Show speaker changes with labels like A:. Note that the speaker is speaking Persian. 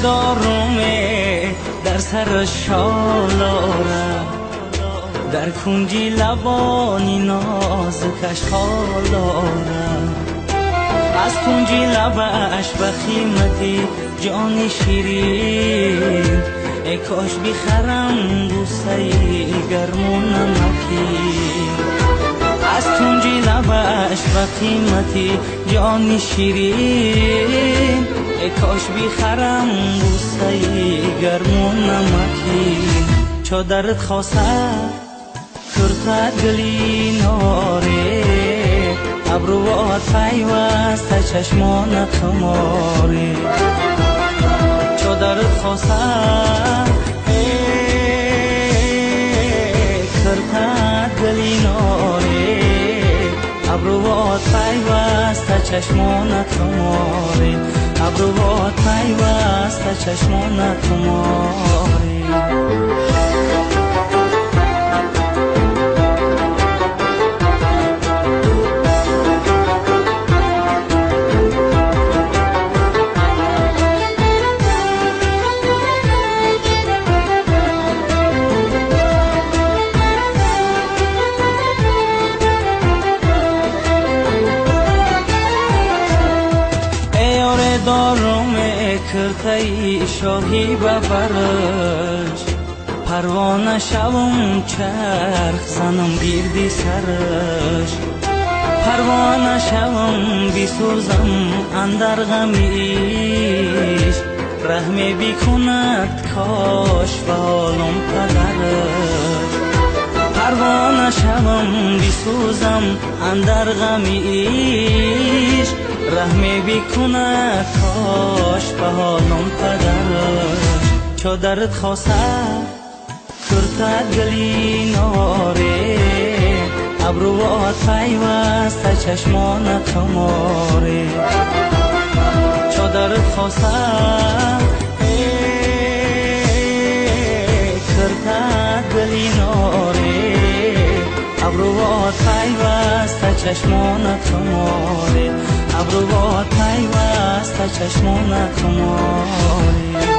A: دارومه در سر شالاره، در کنجی لبانی نازکش خالاره، از کنجی لبش بخیمتی جان شیرین، ای کاش بخرم بوسه گرم و نمکین. از کنجی لبش بقیمتی جان شیرین، ای کاش بخرم بوسه گرم و نمکین. چو درت خواسته کرد گلی ناره، ابروات پیوسته چشمان خماره. چو درت خواسته کرد گلی ناره، ابروات پیوسته چشمان خماره، ابروات پیوسته چشمان خماره. دارم کرتای شاهی ببرش، پروانه شوم چرخ زنم گیردی سرش، پروانه شوم بسوزم اندر غمیش، رحم بیکند کاش به حالم پدرش. پروانه شوم بسوزم اندر غمیش، رحم بیکند کاش به حالم پدرش. چو درت خواسته کرد گلی ناره، ابروات پیوسته چشمان خماره. چو درت خواسته کرد گلی ناره، ابروات پیوسته چشمان خماره، ابروات پیوسته چشمان خماره.